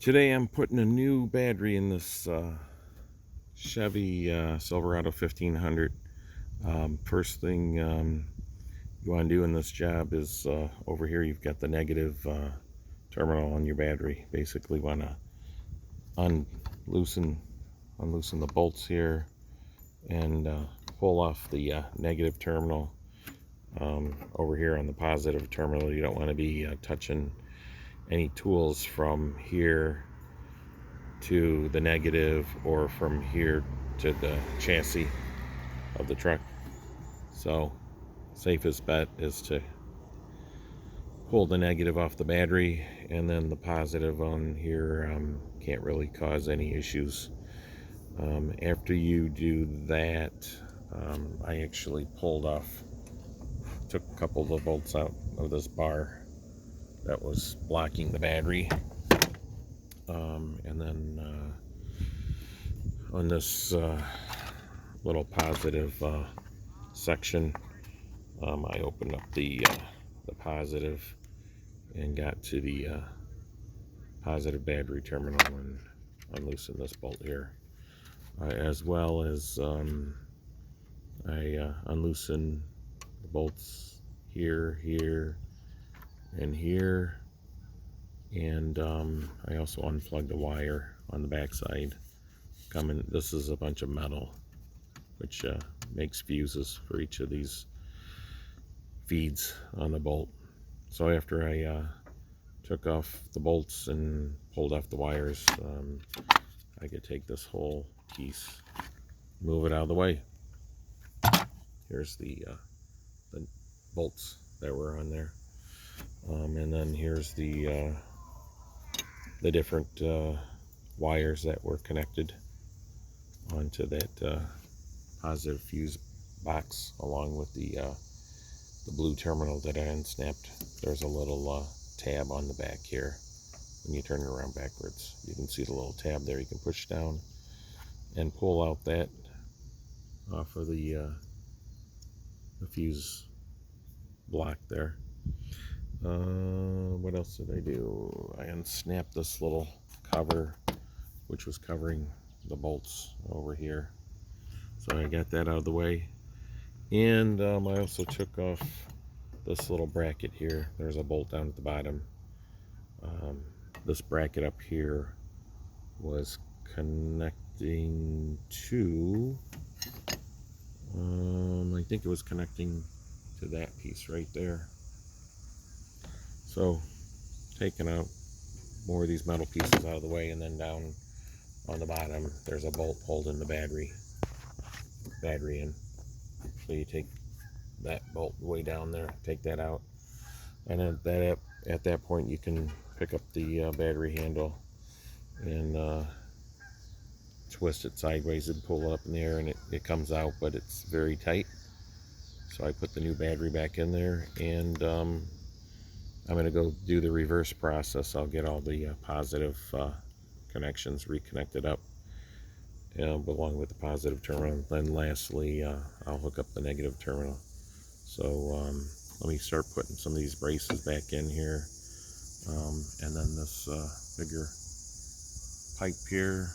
Today I'm putting a new battery in this Chevy Silverado 1500. First thing you want to do in this job is over here you've got the negative terminal on your battery. Basically want to unloosen the bolts here and pull off the negative terminal. Over here on the positive terminal, you don't want to be touching any tools from here to the negative or from here to the chassis of the truck. So safest bet is to pull the negative off the battery, and then the positive on here can't really cause any issues. After you do that, I actually took a couple of the bolts out of this bar that was blocking the battery, and then on this little positive section, I opened up the positive and got to the positive battery terminal and unloosened this bolt here, as well as I unloosened the bolts here, and here, and I also unplugged the wire on the backside. This is a bunch of metal, which makes fuses for each of these feeds on the bolt. So after I took off the bolts and pulled off the wires, I could take this whole piece, move it out of the way. Here's the bolts that were on there, and then here's the different wires that were connected onto that positive fuse box, along with the blue terminal that I unsnapped. There's a little tab on the back here. When you turn it around backwards, you can see the little tab there. You can push down and pull out that off of the fuse block there. What else did I do? I unsnapped this little cover, which was covering the bolts over here. So I got that out of the way. And I also took off this little bracket here. There's a bolt down at the bottom. This bracket up here was connecting to, I think it was connecting to that piece right there. So taking out more of these metal pieces out of the way, and then down on the bottom there's a bolt holding the battery in. So you take that bolt way down there, take that out, and at that point you can pick up the battery handle and twist it sideways and pull it up in the air, and it comes out, but it's very tight. So I put the new battery back in there, and I'm going to go do the reverse process. I'll get all the positive connections reconnected up, along with the positive terminal. Then lastly, I'll hook up the negative terminal. So let me start putting some of these braces back in here, and then this bigger pipe here,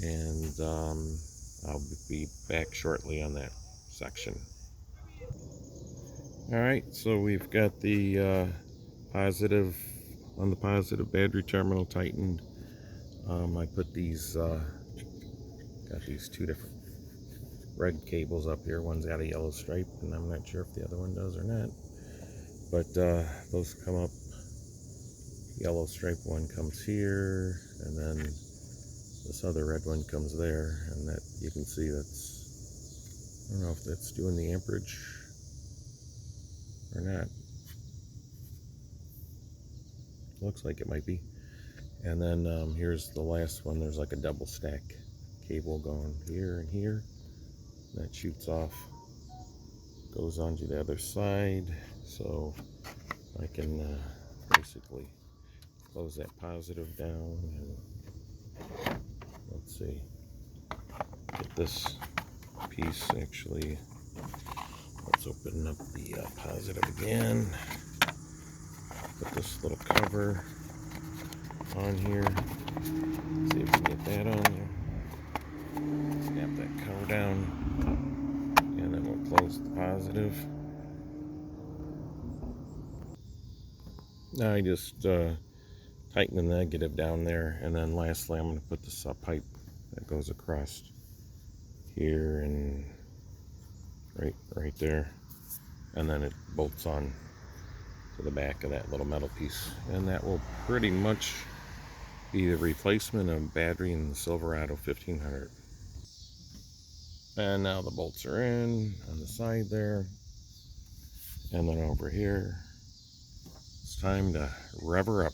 and I'll be back shortly on that section. Alright, so we've got the positive battery terminal tightened. I put these got these two different red cables up here. One's got a yellow stripe, and I'm not sure if the other one does or not, but those come up. Yellow stripe one comes here, and then this other red one comes there, and that you can see that's, I don't know if that's doing the amperage or not. Looks like it might be. And then here's the last one. There's like a double stack cable going here and here. That shoots off, goes onto the other side. So I can basically close that positive down, and let's see, get this piece actually. Let's open up the positive again. Put this little cover on here. See if we can get that on there. Snap that cover down, and then we'll close the positive. Now I just tighten the negative down there, and then lastly I'm going to put this pipe that goes across here and right there, and then it bolts on to the back of that little metal piece, and that will pretty much be the replacement of battery in the Silverado 1500. And now the bolts are in on the side there, and then over here it's time to rev her up.